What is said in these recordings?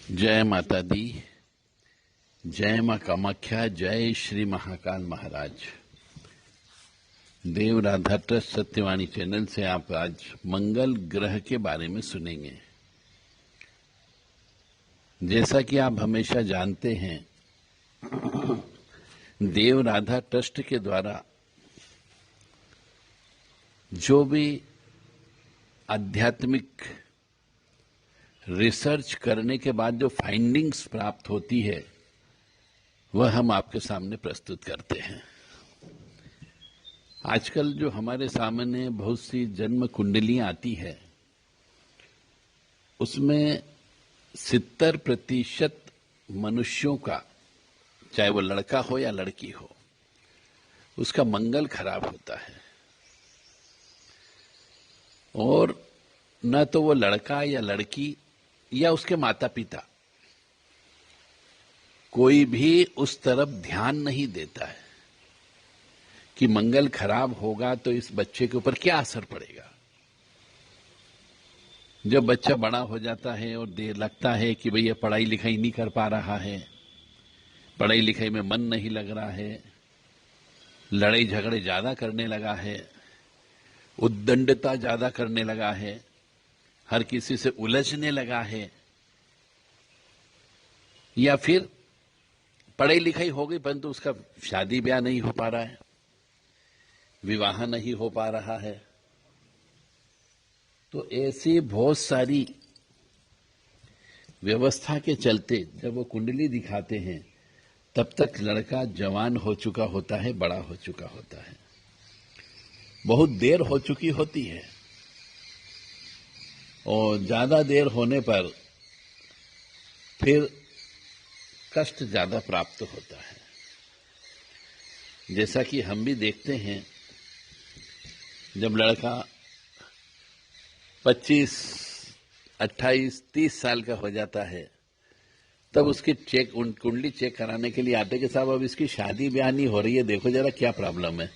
जय माता दी। जय मां कामाख्या। जय श्री महाकाल महाराज। देव राधा ट्रस्ट सत्यवाणी चैनल से आप आज मंगल ग्रह के बारे में सुनेंगे। जैसा कि आप हमेशा जानते हैं, देव राधा ट्रस्ट के द्वारा जो भी आध्यात्मिक रिसर्च करने के बाद जो फाइंडिंग्स प्राप्त होती है वह हम आपके सामने प्रस्तुत करते हैं। आजकल जो हमारे सामने बहुत सी जन्म कुंडलियां आती है, उसमें 70% मनुष्यों का, चाहे वो लड़का हो या लड़की हो, उसका मंगल खराब होता है। और न तो वो लड़का या लड़की या उसके माता पिता कोई भी उस तरफ ध्यान नहीं देता है कि मंगल खराब होगा तो इस बच्चे के ऊपर क्या असर पड़ेगा। जब बच्चा बड़ा हो जाता है और देर लगता है कि भैया पढ़ाई लिखाई नहीं कर पा रहा है, पढ़ाई लिखाई में मन नहीं लग रहा है, लड़ाई झगड़े ज्यादा करने लगा है, उद्दंडता ज्यादा करने लगा है, हर किसी से उलझने लगा है, या फिर पढ़ाई लिखाई हो गई परंतु उसका शादी ब्याह नहीं हो पा रहा है, विवाह नहीं हो पा रहा है, तो ऐसी बहुत सारी व्यवस्था के चलते जब वो कुंडली दिखाते हैं तब तक लड़का जवान हो चुका होता है, बड़ा हो चुका होता है, बहुत देर हो चुकी होती है। और ज्यादा देर होने पर फिर कष्ट ज्यादा प्राप्त होता है। जैसा कि हम भी देखते हैं, जब लड़का 25, 28, 30 साल का हो जाता है तब उसकी कुंडली चेक कराने के लिए आते कि साहब अब इसकी शादी ब्याह नहीं हो रही है, देखो जरा क्या प्रॉब्लम है।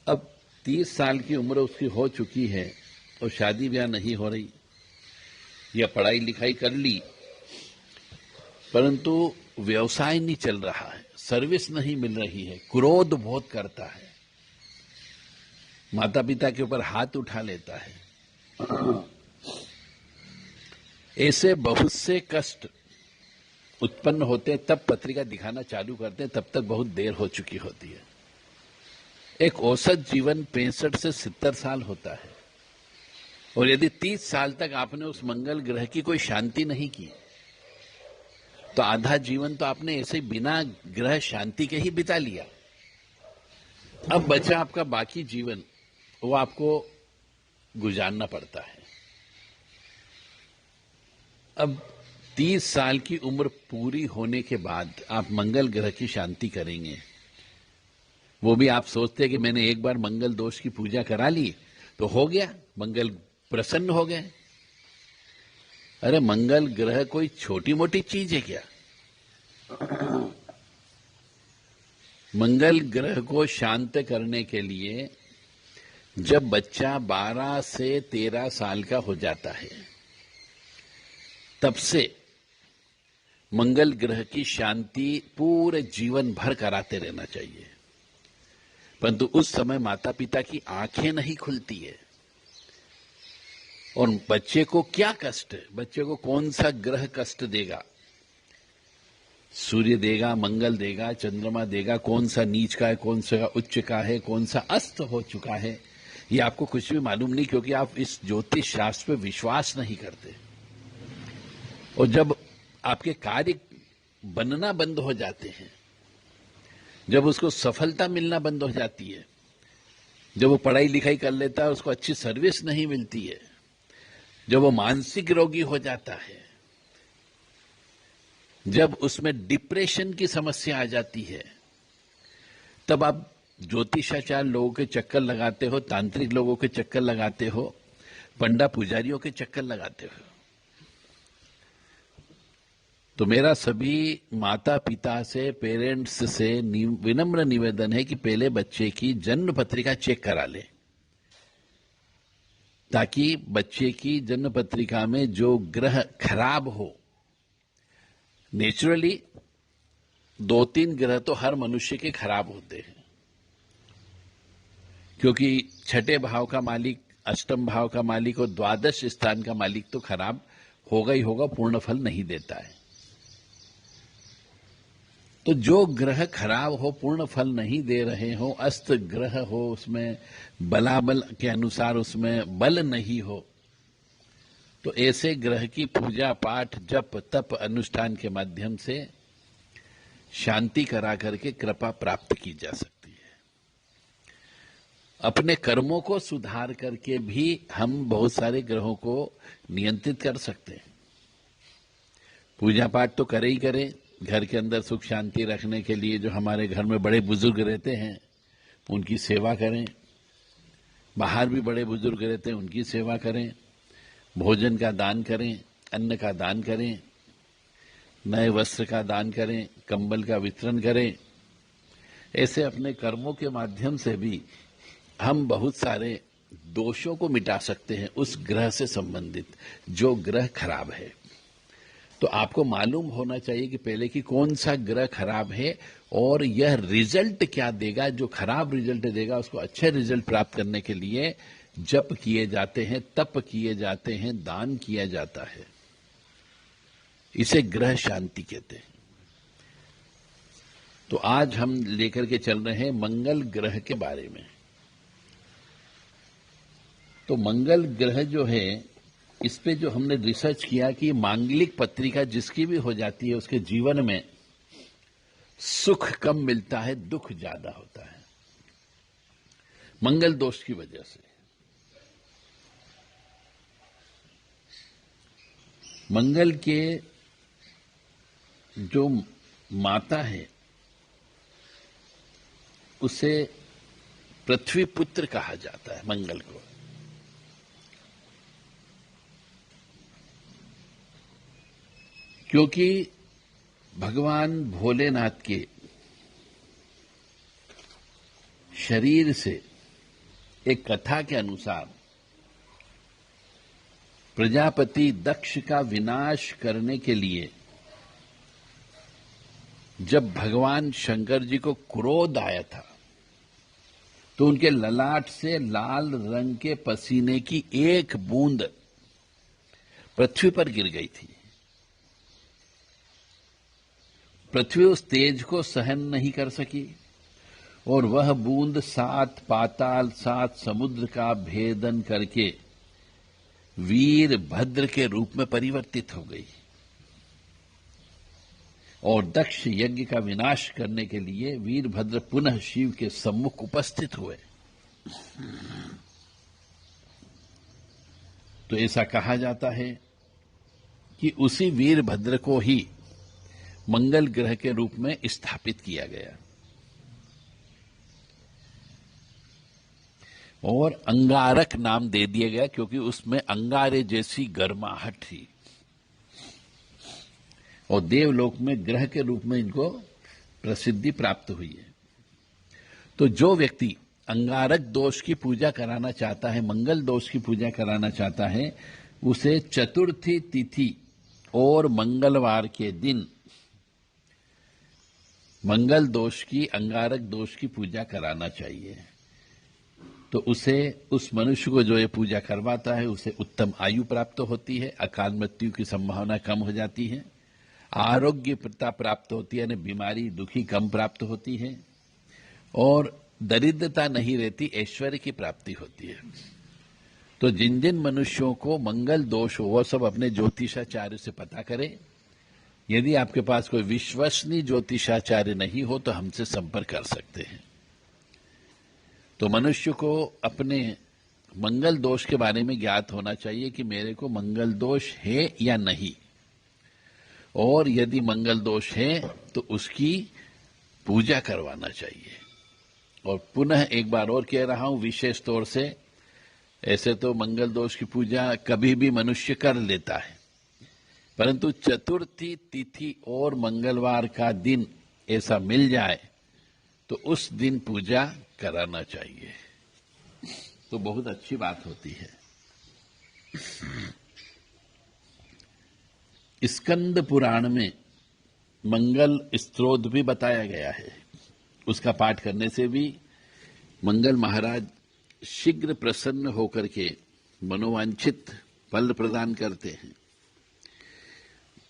अब 30 साल की उम्र उसकी हो चुकी है और शादी ब्याह नहीं हो रही, या पढ़ाई लिखाई कर ली परंतु व्यवसाय नहीं चल रहा है, सर्विस नहीं मिल रही है, क्रोध बहुत करता है, माता पिता के ऊपर हाथ उठा लेता है, ऐसे बहुत से कष्ट उत्पन्न होते हैं। तब पत्रिका दिखाना चालू करते हैं, तब तक बहुत देर हो चुकी होती है। एक औसत जीवन 65 से 70 साल होता है, और यदि 30 साल तक आपने उस मंगल ग्रह की कोई शांति नहीं की तो आधा जीवन तो आपने ऐसे बिना ग्रह शांति के ही बिता लिया। अब बचा आपका बाकी जीवन, वो आपको गुजारना पड़ता है। अब 30 साल की उम्र पूरी होने के बाद आप मंगल ग्रह की शांति करेंगे, वो भी आप सोचते हैं कि मैंने एक बार मंगल दोष की पूजा करा ली तो हो गया, मंगल प्रसन्न हो गए। अरे मंगल ग्रह कोई छोटी मोटी चीज है क्या? मंगल ग्रह को शांत करने के लिए जब बच्चा 12 से 13 साल का हो जाता है तब से मंगल ग्रह की शांति पूरे जीवन भर कराते रहना चाहिए। परंतु उस समय माता पिता की आंखें नहीं खुलती है, और बच्चे को क्या कष्ट है, बच्चे को कौन सा ग्रह कष्ट देगा? सूर्य देगा, मंगल देगा, चंद्रमा देगा, कौन सा नीच का है, कौन सा उच्च का है, कौन सा अस्त हो चुका है, ये आपको कुछ भी मालूम नहीं, क्योंकि आप इस ज्योतिष शास्त्र पर विश्वास नहीं करते। और जब आपके कार्य बनना बंद हो जाते हैं, जब उसको सफलता मिलना बंद हो जाती है, जब वो पढ़ाई लिखाई कर लेता है उसको अच्छी सर्विस नहीं मिलती है, जब वो मानसिक रोगी हो जाता है, जब उसमें डिप्रेशन की समस्या आ जाती है, तब आप ज्योतिषाचार्य लोगों के चक्कर लगाते हो, तांत्रिक लोगों के चक्कर लगाते हो, पंडा पुजारियों के चक्कर लगाते हो। तो मेरा सभी माता पिता से, पेरेंट्स से विनम्र निवेदन है कि पहले बच्चे की जन्म पत्रिका चेक करा ले। ताकि बच्चे की जन्म पत्रिका में जो ग्रह खराब हो, नेचुरली 2-3 ग्रह तो हर मनुष्य के खराब होते हैं, क्योंकि छठे भाव का मालिक, अष्टम भाव का मालिक और द्वादश स्थान का मालिक तो खराब होगा ही होगा, पूर्ण फल नहीं देता है। तो जो ग्रह खराब हो, पूर्ण फल नहीं दे रहे हो, अस्त ग्रह हो, उसमें बलाबल के अनुसार उसमें बल नहीं हो, तो ऐसे ग्रह की पूजा पाठ, जप तप अनुष्ठान के माध्यम से शांति करा करके कृपा प्राप्त की जा सकती है। अपने कर्मों को सुधार करके भी हम बहुत सारे ग्रहों को नियंत्रित कर सकते हैं। पूजा पाठ तो करें ही करें, घर के अंदर सुख शांति रखने के लिए जो हमारे घर में बड़े बुजुर्ग रहते हैं उनकी सेवा करें, बाहर भी बड़े बुजुर्ग रहते हैं उनकी सेवा करें, भोजन का दान करें, अन्न का दान करें, नए वस्त्र का दान करें, कंबल का वितरण करें। ऐसे अपने कर्मों के माध्यम से भी हम बहुत सारे दोषों को मिटा सकते हैं उस ग्रह से संबंधित जो ग्रह खराब है। तो आपको मालूम होना चाहिए कि पहले कि कौन सा ग्रह खराब है और यह रिजल्ट क्या देगा। जो खराब रिजल्ट देगा उसको अच्छे रिजल्ट प्राप्त करने के लिए जप किए जाते हैं, तप किए जाते हैं, दान किया जाता है। इसे ग्रह शांति कहते हैं। तो आज हम लेकर के चल रहे हैं मंगल ग्रह के बारे में। तो मंगल ग्रह जो है, इस पे जो हमने रिसर्च किया कि मांगलिक पत्रिका जिसकी भी हो जाती है उसके जीवन में सुख कम मिलता है, दुख ज्यादा होता है मंगल दोष की वजह से। मंगल के जो माता है उसे पृथ्वी पुत्र कहा जाता है मंगल को। क्योंकि भगवान भोलेनाथ के शरीर से एक कथा के अनुसार प्रजापति दक्ष का विनाश करने के लिए जब भगवान शंकर जी को क्रोध आया था तो उनके ललाट से लाल रंग के पसीने की एक बूंद पृथ्वी पर गिर गई थी। पृथ्वी उस तेज को सहन नहीं कर सकी और वह बूंद 7 पाताल 7 समुद्र का भेदन करके वीरभद्र के रूप में परिवर्तित हो गई और दक्ष यज्ञ का विनाश करने के लिए वीरभद्र पुनः शिव के सम्मुख उपस्थित हुए। तो ऐसा कहा जाता है कि उसी वीरभद्र को ही मंगल ग्रह के रूप में स्थापित किया गया और अंगारक नाम दे दिया गया क्योंकि उसमें अंगारे जैसी गर्माहट थी और देवलोक में ग्रह के रूप में इनको प्रसिद्धि प्राप्त हुई है। तो जो व्यक्ति अंगारक दोष की पूजा कराना चाहता है, मंगल दोष की पूजा कराना चाहता है, उसे चतुर्थी तिथि और मंगलवार के दिन मंगल दोष की, अंगारक दोष की पूजा कराना चाहिए। तो उसे, उस मनुष्य को जो ये पूजा करवाता है उसे उत्तम आयु प्राप्त होती है, अकाल मृत्यु की संभावना कम हो जाती है, आरोग्यता प्राप्त होती है, यानी बीमारी दुखी कम प्राप्त होती है और दरिद्रता नहीं रहती, ऐश्वर्य की प्राप्ति होती है। तो जिन जिन मनुष्यों को मंगल दोष हो वह सब अपने ज्योतिषाचार्य से पता करें। यदि आपके पास कोई विश्वसनीय ज्योतिषाचार्य नहीं हो तो हमसे संपर्क कर सकते हैं। तो मनुष्य को अपने मंगल दोष के बारे में ज्ञात होना चाहिए कि मेरे को मंगल दोष है या नहीं, और यदि मंगल दोष है तो उसकी पूजा करवाना चाहिए। और पुनः एक बार और कह रहा हूं विशेष तौर से, ऐसे तो मंगल दोष की पूजा कभी भी मनुष्य कर लेता है, परंतु चतुर्थी तिथि और मंगलवार का दिन ऐसा मिल जाए तो उस दिन पूजा कराना चाहिए, तो बहुत अच्छी बात होती है। स्कंद पुराण में मंगल स्तोत्र भी बताया गया है। उसका पाठ करने से भी मंगल महाराज शीघ्र प्रसन्न होकर के मनोवांछित फल प्रदान करते हैं।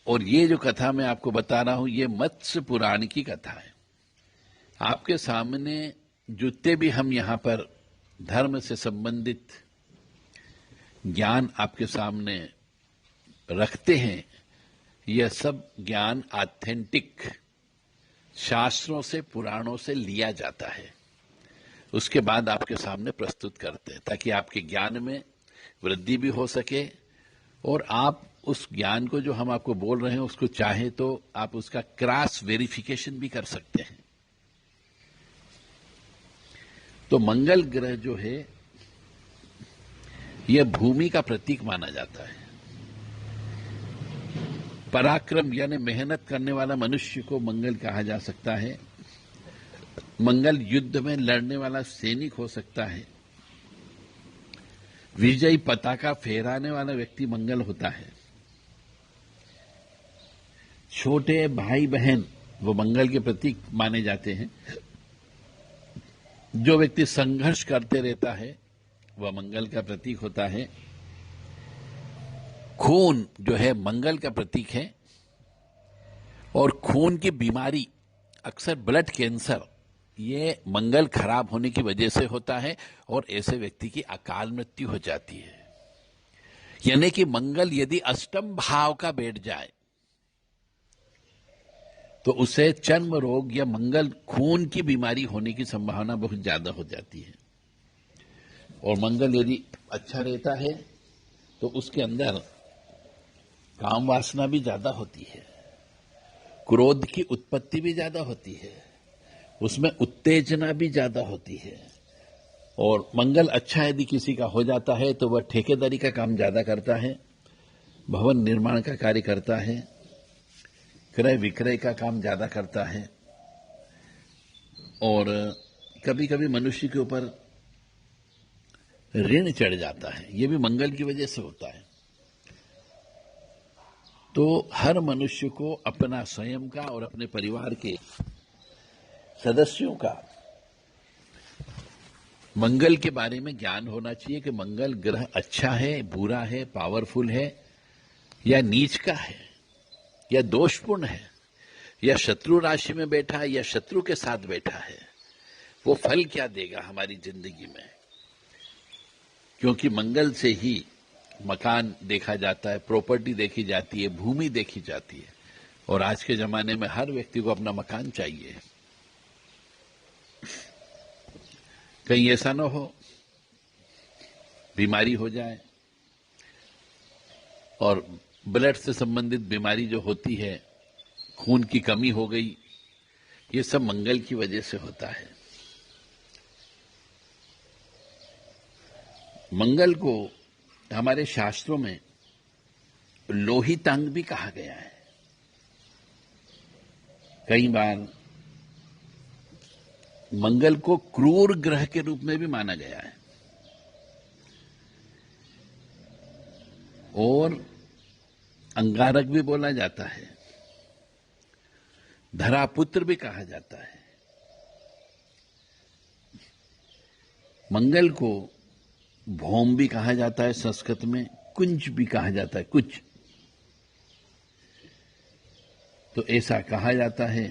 और ये जो कथा मैं आपको बता रहा हूं, ये मत्स्य पुराण की कथा है। आपके सामने जितने भी हम यहां पर धर्म से संबंधित ज्ञान आपके सामने रखते हैं, यह सब ज्ञान ऑथेंटिक शास्त्रों से, पुराणों से लिया जाता है। उसके बाद आपके सामने प्रस्तुत करते हैं ताकि आपके ज्ञान में वृद्धि भी हो सके और आप उस ज्ञान को जो हम आपको बोल रहे हैं उसको चाहे तो आप उसका क्रॉस वेरिफिकेशन भी कर सकते हैं। तो मंगल ग्रह जो है यह भूमि का प्रतीक माना जाता है। पराक्रम यानी मेहनत करने वाला मनुष्य को मंगल कहा जा सकता है। मंगल युद्ध में लड़ने वाला सैनिक हो सकता है। विजयी पताका फहराने वाला व्यक्ति मंगल होता है। छोटे भाई बहन वो मंगल के प्रतीक माने जाते हैं। जो व्यक्ति संघर्ष करते रहता है वह मंगल का प्रतीक होता है। खून जो है मंगल का प्रतीक है। और खून की बीमारी, अक्सर ब्लड कैंसर, ये मंगल खराब होने की वजह से होता है और ऐसे व्यक्ति की अकाल मृत्यु हो जाती है। यानी कि मंगल यदि अष्टम भाव का बैठ जाए तो उसे चर्म रोग या मंगल खून की बीमारी होने की संभावना बहुत ज्यादा हो जाती है। और मंगल यदि अच्छा रहता है तो उसके अंदर काम वासना भी ज्यादा होती है, क्रोध की उत्पत्ति भी ज्यादा होती है, उसमें उत्तेजना भी ज्यादा होती है। और मंगल अच्छा यदि किसी का हो जाता है तो वह ठेकेदारी का काम ज्यादा करता है, भवन निर्माण का कार्य करता है, क्रय विक्रय का काम ज्यादा करता है। और कभी कभी मनुष्य के ऊपर ऋण चढ़ जाता है, यह भी मंगल की वजह से होता है। तो हर मनुष्य को अपना स्वयं का और अपने परिवार के सदस्यों का मंगल के बारे में ज्ञान होना चाहिए कि मंगल ग्रह अच्छा है, बुरा है, पावरफुल है या नीच का है या दोषपूर्ण है या शत्रु राशि में बैठा है या शत्रु के साथ बैठा है, वो फल क्या देगा हमारी जिंदगी में। क्योंकि मंगल से ही मकान देखा जाता है, प्रॉपर्टी देखी जाती है, भूमि देखी जाती है। और आज के जमाने में हर व्यक्ति को अपना मकान चाहिए। कहीं ऐसा ना हो बीमारी हो जाए। और ब्लड से संबंधित बीमारी जो होती है, खून की कमी हो गई, ये सब मंगल की वजह से होता है। मंगल को हमारे शास्त्रों में लोहितांग भी कहा गया है। कई बार मंगल को क्रूर ग्रह के रूप में भी माना गया है और अंगारक भी बोला जाता है, धरापुत्र भी कहा जाता है। मंगल को भौम भी कहा जाता है, संस्कृत में कुंज भी कहा जाता है, कुछ। तो ऐसा कहा जाता है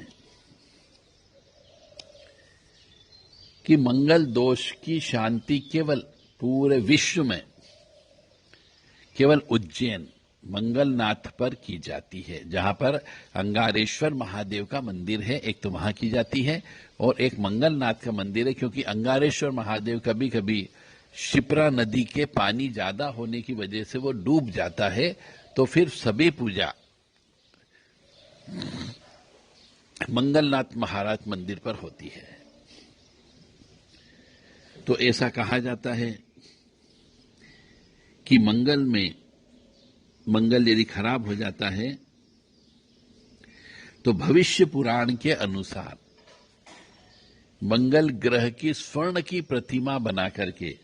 कि मंगल दोष की शांति केवल पूरे विश्व में केवल उज्जैन मंगलनाथ पर की जाती है, जहां पर अंगारेश्वर महादेव का मंदिर है, एक तो वहां की जाती है और एक मंगलनाथ का मंदिर है। क्योंकि अंगारेश्वर महादेव कभी कभी शिप्रा नदी के पानी ज्यादा होने की वजह से वो डूब जाता है, तो फिर सभी पूजा मंगलनाथ महाराज मंदिर पर होती है। तो ऐसा कहा जाता है कि मंगल यदि खराब हो जाता है तो भविष्य पुराण के अनुसार मंगल ग्रह की स्वर्ण की प्रतिमा बना करके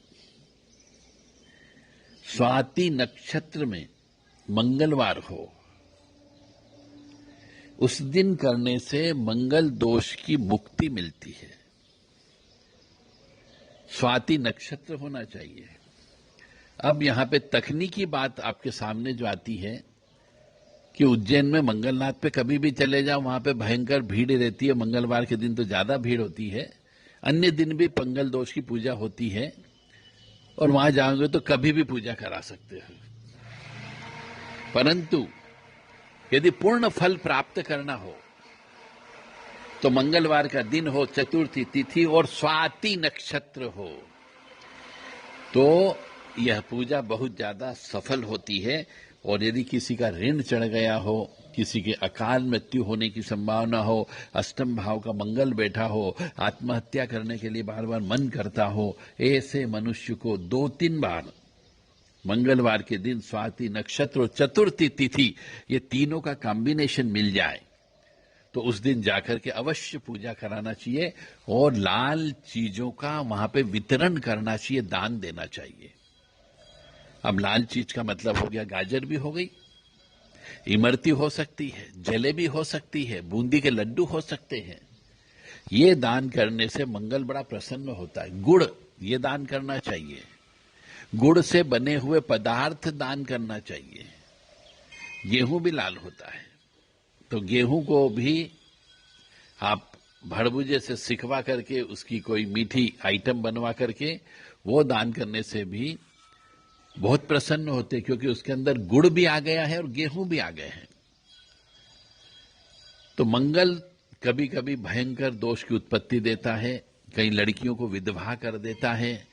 स्वाति नक्षत्र में मंगलवार हो, उस दिन करने से मंगल दोष की मुक्ति मिलती है। स्वाति नक्षत्र होना चाहिए। अब यहां पे तकनीकी बात आपके सामने जो आती है कि उज्जैन में मंगलनाथ पे कभी भी चले जाओ, वहां पे भयंकर भीड़ रहती है। मंगलवार के दिन तो ज्यादा भीड़ होती है, अन्य दिन भी मंगल दोष की पूजा होती है और वहां जाओगे तो कभी भी पूजा करा सकते हो। परंतु यदि पूर्ण फल प्राप्त करना हो तो मंगलवार का दिन हो, चतुर्थी तिथि और स्वाति नक्षत्र हो, तो यह पूजा बहुत ज्यादा सफल होती है। और यदि किसी का ऋण चढ़ गया हो, किसी के अकाल मृत्यु होने की संभावना हो, अष्टम भाव का मंगल बैठा हो, आत्महत्या करने के लिए बार बार मन करता हो, ऐसे मनुष्य को 2-3 बार मंगलवार के दिन स्वाति नक्षत्र और चतुर्थी तिथि ये तीनों का कॉम्बिनेशन मिल जाए तो उस दिन जाकर के अवश्य पूजा कराना चाहिए और लाल चीजों का वहां पे वितरण करना चाहिए, दान देना चाहिए। अब लाल चीज का मतलब हो गया गाजर भी हो गई, इमरती हो सकती है, जलेबी हो सकती है, बूंदी के लड्डू हो सकते हैं। ये दान करने से मंगल बड़ा प्रसन्न होता है। गुड़ ये दान करना चाहिए, गुड़ से बने हुए पदार्थ दान करना चाहिए। गेहूं भी लाल होता है तो गेहूं को भी आप भड़बूजे से सिकवा करके उसकी कोई मीठी आइटम बनवा करके वो दान करने से भी बहुत प्रसन्न होते, क्योंकि उसके अंदर गुड़ भी आ गया है और गेहूं भी आ गए हैं। तो मंगल कभी कभी भयंकर दोष की उत्पत्ति देता है, कई लड़कियों को विधवा कर देता है,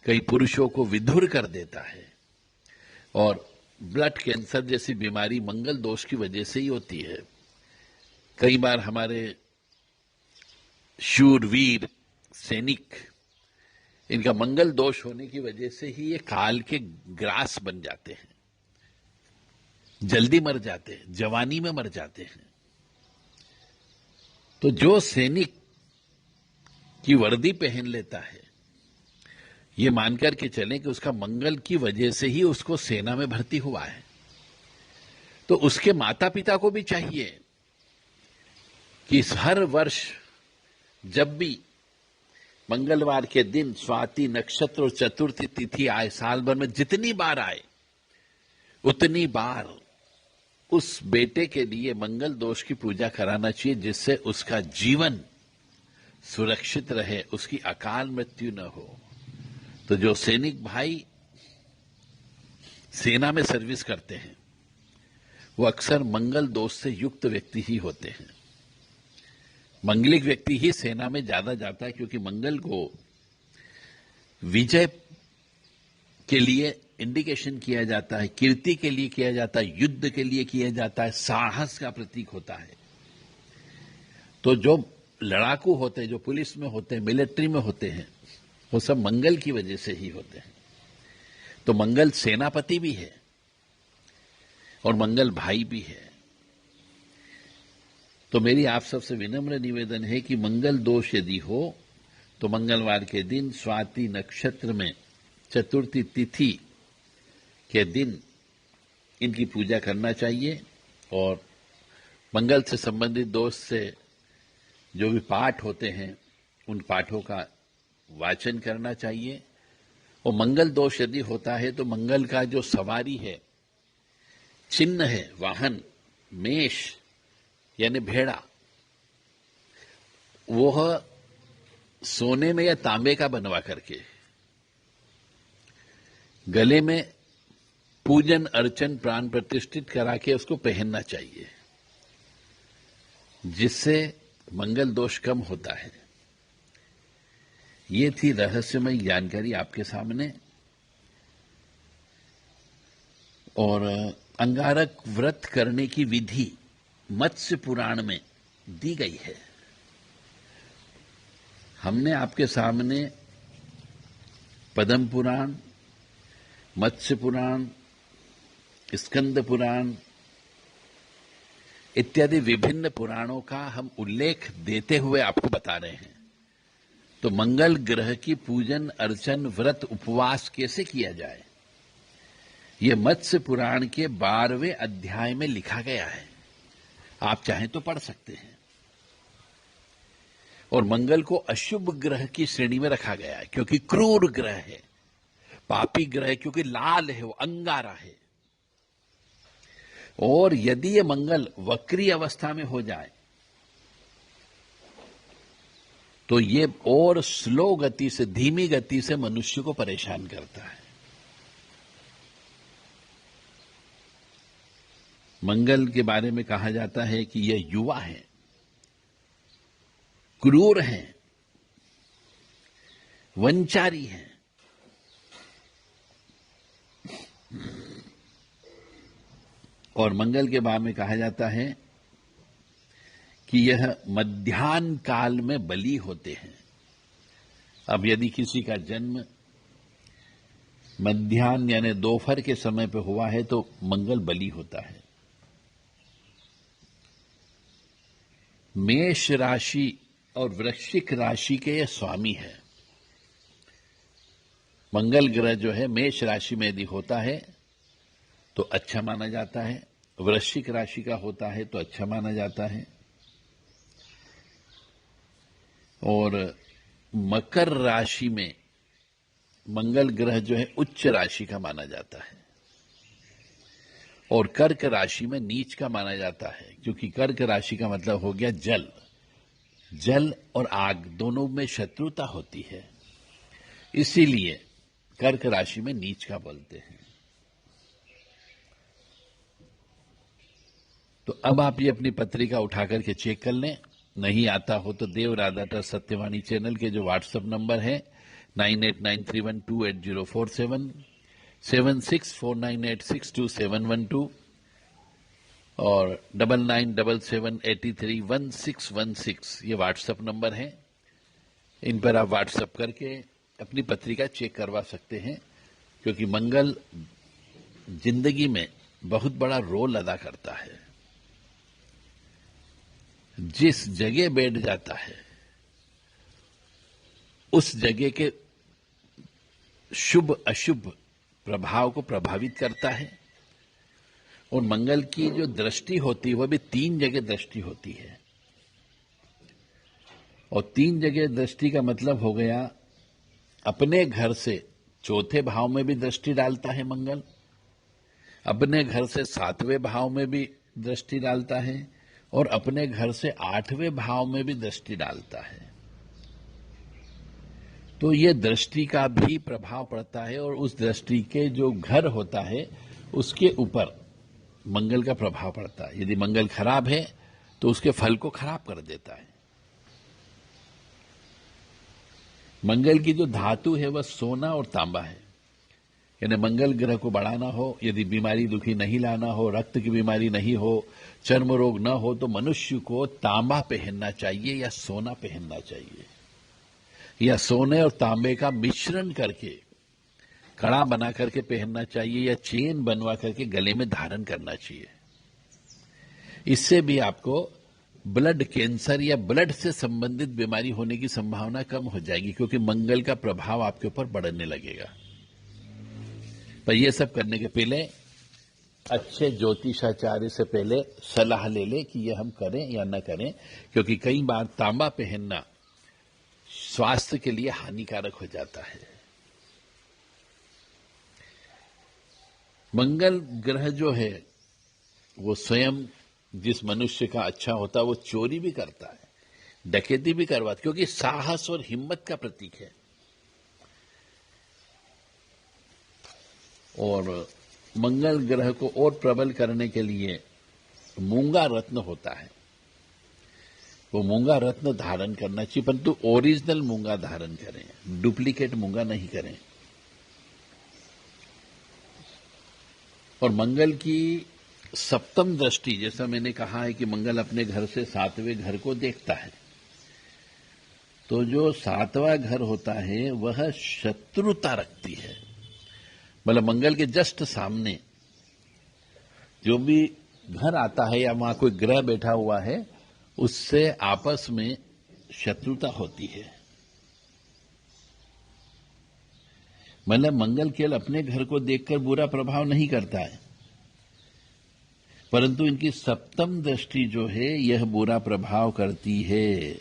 कई पुरुषों को विधुर कर देता है। और ब्लड कैंसर जैसी बीमारी मंगल दोष की वजह से ही होती है। कई बार हमारे शूरवीर सैनिक, इनका मंगल दोष होने की वजह से ही ये काल के ग्रास बन जाते हैं, जल्दी मर जाते हैं, जवानी में मर जाते हैं। तो जो सैनिक की वर्दी पहन लेता है, ये मानकर के चलें कि उसका मंगल की वजह से ही उसको सेना में भर्ती हुआ है, तो उसके माता पिता को भी चाहिए कि हर वर्ष जब भी मंगलवार के दिन स्वाति नक्षत्र और चतुर्थी तिथि आए, साल भर में जितनी बार आए उतनी बार उस बेटे के लिए मंगल दोष की पूजा कराना चाहिए, जिससे उसका जीवन सुरक्षित रहे, उसकी अकाल मृत्यु न हो। तो जो सैनिक भाई सेना में सर्विस करते हैं वो अक्सर मंगल दोष से युक्त व्यक्ति ही होते हैं। मंगलिक व्यक्ति ही सेना में ज्यादा जाता है, क्योंकि मंगल को विजय के लिए इंडिकेशन किया जाता है, कीर्ति के लिए किया जाता है, युद्ध के लिए किया जाता है, साहस का प्रतीक होता है। तो जो लड़ाकू होते हैं, जो पुलिस में होते हैं, मिलिट्री में होते हैं, वो सब मंगल की वजह से ही होते हैं। तो मंगल सेनापति भी है और मंगल भाई भी है। तो मेरी आप सबसे विनम्र निवेदन है कि मंगल दोष यदि हो तो मंगलवार के दिन स्वाति नक्षत्र में चतुर्थी तिथि के दिन इनकी पूजा करना चाहिए। और मंगल से संबंधित दोष से जो भी पाठ होते हैं उन पाठों का वाचन करना चाहिए। और मंगल दोष यदि होता है तो मंगल का जो सवारी है, चिन्ह है, वाहन, मेष यानी भेड़ा, वह सोने में या तांबे का बनवा करके गले में पूजन अर्चन प्राण प्रतिष्ठित करा के उसको पहनना चाहिए, जिससे मंगल दोष कम होता है। ये थी रहस्यमय जानकारी आपके सामने। और अंगारक व्रत करने की विधि मत्स्य पुराण में दी गई है। हमने आपके सामने पद्म पुराण, मत्स्य पुराण, स्कंद पुराण इत्यादि विभिन्न पुराणों का हम उल्लेख देते हुए आपको बता रहे हैं। तो मंगल ग्रह की पूजन अर्चन व्रत उपवास कैसे किया जाए, ये मत्स्य पुराण के 12वें अध्याय में लिखा गया है, आप चाहें तो पढ़ सकते हैं। और मंगल को अशुभ ग्रह की श्रेणी में रखा गया है क्योंकि क्रूर ग्रह है, पापी ग्रह क्योंकि लाल है, वो अंगारा है। और यदि ये मंगल वक्री अवस्था में हो जाए तो ये और स्लो गति से, धीमी गति से मनुष्य को परेशान करता है। मंगल के बारे में कहा जाता है कि यह युवा है, क्रूर हैं, वंचारी हैं, और मंगल के बारे में कहा जाता है कि यह मध्याह्न काल में बली होते हैं। अब यदि किसी का जन्म मध्याह्न यानी दोपहर के समय पे हुआ है तो मंगल बली होता है। मेष राशि और वृश्चिक राशि के ये स्वामी है। मंगल ग्रह जो है मेष राशि में यदि होता है तो अच्छा माना जाता है, वृश्चिक राशि का होता है तो अच्छा माना जाता है, और मकर राशि में मंगल ग्रह जो है उच्च राशि का माना जाता है, और कर्क राशि में नीच का माना जाता है क्योंकि कर्क राशि का मतलब हो गया जल। जल और आग दोनों में शत्रुता होती है, इसीलिए कर्क राशि में नीच का बोलते हैं। तो अब आप ये अपनी पत्रिका उठा करके चेक कर लें। नहीं आता हो तो देव राधा ट्रस्ट सत्यवाणी चैनल के जो व्हाट्सएप नंबर है 9893128047, 7649862712 और 9977831616, ये व्हाट्सएप नंबर है। इन पर आप व्हाट्सएप करके अपनी पत्रिका चेक करवा सकते हैं, क्योंकि मंगल जिंदगी में बहुत बड़ा रोल अदा करता है। जिस जगह बैठ जाता है उस जगह के शुभ अशुभ प्रभाव को प्रभावित करता है। और मंगल की जो दृष्टि होती है वह भी 3 जगह दृष्टि होती है, और 3 जगह दृष्टि का मतलब हो गया अपने घर से चौथे भाव में भी दृष्टि डालता है मंगल, अपने घर से 7वें भाव में भी दृष्टि डालता है, और अपने घर से 8वें भाव में भी दृष्टि डालता है। तो यह दृष्टि का भी प्रभाव पड़ता है, और उस दृष्टि के जो घर होता है उसके ऊपर मंगल का प्रभाव पड़ता है। यदि मंगल खराब है तो उसके फल को खराब कर देता है। मंगल की जो धातु है वह सोना और तांबा है, यानी मंगल ग्रह को बढ़ाना हो, यदि बीमारी दुखी नहीं लाना हो, रक्त की बीमारी नहीं हो, चर्म रोग न हो, तो मनुष्य को तांबा पहनना चाहिए या सोना पहनना चाहिए, या सोने और तांबे का मिश्रण करके कड़ा बना करके पहनना चाहिए, या चेन बनवा करके गले में धारण करना चाहिए। इससे भी आपको ब्लड कैंसर या ब्लड से संबंधित बीमारी होने की संभावना कम हो जाएगी, क्योंकि मंगल का प्रभाव आपके ऊपर बढ़ने लगेगा। पर यह सब करने के पहले अच्छे ज्योतिषाचार्य से पहले सलाह ले ले कि यह हम करें या न करें, क्योंकि कई बार तांबा पहनना स्वास्थ्य के लिए हानिकारक हो जाता है। मंगल ग्रह जो है वो स्वयं जिस मनुष्य का अच्छा होता है वो चोरी भी करता है, डकैती भी करवाता, क्योंकि साहस और हिम्मत का प्रतीक है। और मंगल ग्रह को और प्रबल करने के लिए मूंगा रत्न होता है, वो मूंगा रत्न धारण करना चाहिए, परंतु ओरिजिनल मूंगा धारण करें, डुप्लीकेट मूंगा नहीं करें। और मंगल की सप्तम दृष्टि, जैसा मैंने कहा है कि मंगल अपने घर से 7वें घर को देखता है, तो जो 7वां घर होता है वह शत्रुता रखती है। मतलब मंगल के जस्ट सामने जो भी घर आता है या वहां कोई ग्रह बैठा हुआ है उससे आपस में शत्रुता होती है। मतलब मंगल केवल अपने घर को देखकर बुरा प्रभाव नहीं करता है, परंतु इनकी सप्तम दृष्टि जो है यह बुरा प्रभाव करती है।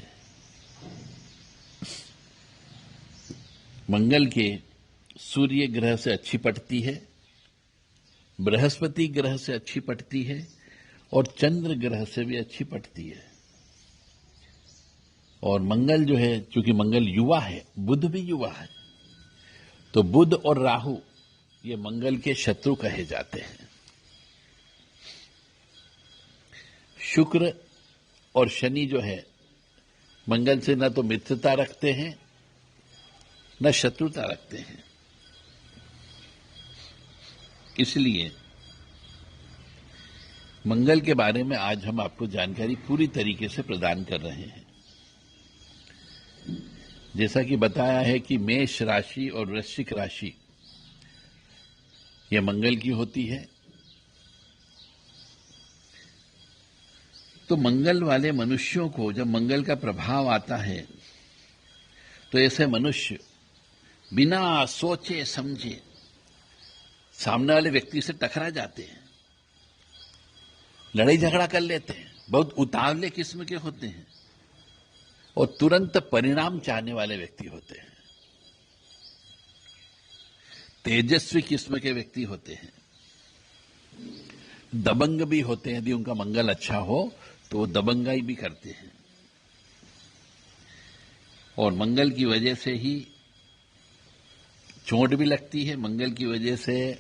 मंगल के सूर्य ग्रह से अच्छी पटती है, बृहस्पति ग्रह से अच्छी पटती है और चंद्र ग्रह से भी अच्छी पटती है। और मंगल जो है, चूंकि मंगल युवा है, बुध भी युवा है, तो बुध और राहु ये मंगल के शत्रु कहे जाते हैं। शुक्र और शनि जो है मंगल से न तो मित्रता रखते हैं न शत्रुता रखते हैं। इसलिए मंगल के बारे में आज हम आपको जानकारी पूरी तरीके से प्रदान कर रहे हैं। जैसा कि बताया है कि मेष राशि और वृश्चिक राशि यह मंगल की होती है, तो मंगल वाले मनुष्यों को जब मंगल का प्रभाव आता है तो ऐसे मनुष्य बिना सोचे समझे सामने वाले व्यक्ति से टकरा जाते हैं, लड़ाई झगड़ा कर लेते हैं, बहुत उतावले किस्म के होते हैं और तुरंत परिणाम चाहने वाले व्यक्ति होते हैं, तेजस्वी किस्म के व्यक्ति होते हैं, दबंग भी होते हैं। यदि उनका मंगल अच्छा हो तो वो दबंगाई भी करते हैं। और मंगल की वजह से ही चोट भी लगती है, मंगल की वजह से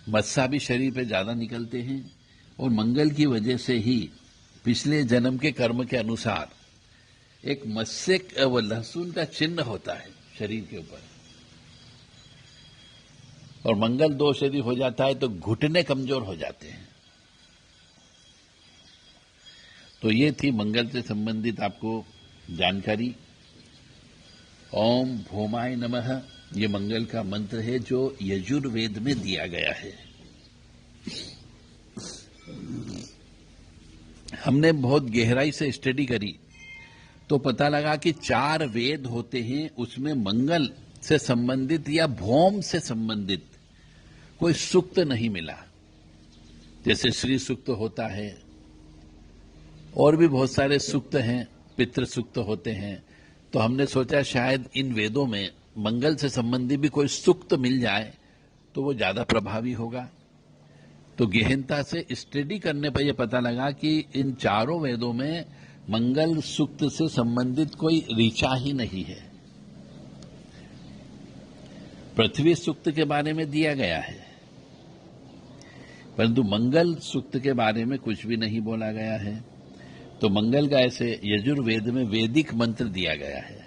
मस्सा भी शरीर पे ज्यादा निकलते हैं और मंगल की वजह से ही पिछले जन्म के कर्म के अनुसार एक मस्से व लहसुन का चिन्ह होता है शरीर के ऊपर। और मंगल दोष यदि हो जाता है तो घुटने कमजोर हो जाते हैं। तो ये थी मंगल से संबंधित आपको जानकारी। ओम भौमाय नमः ये मंगल का मंत्र है जो यजुर्वेद में दिया गया है। हमने बहुत गहराई से स्टडी करी तो पता लगा कि 4 वेद होते हैं, उसमें मंगल से संबंधित या भौम से संबंधित कोई सूक्त नहीं मिला। जैसे श्री सूक्त होता है और भी बहुत सारे सूक्त हैं, पितृ सूक्त होते हैं। तो हमने सोचा शायद इन वेदों में मंगल से संबंधित भी कोई सूक्त मिल जाए तो वो ज्यादा प्रभावी होगा। तो गहनता से स्टडी करने पर यह पता लगा कि इन 4 वेदों में मंगल सूक्त से संबंधित कोई ऋचा ही नहीं है। पृथ्वी सूक्त के बारे में दिया गया है, परंतु मंगल सूक्त के बारे में कुछ भी नहीं बोला गया है। तो मंगल का ऐसे यजुर्वेद में वैदिक मंत्र दिया गया है।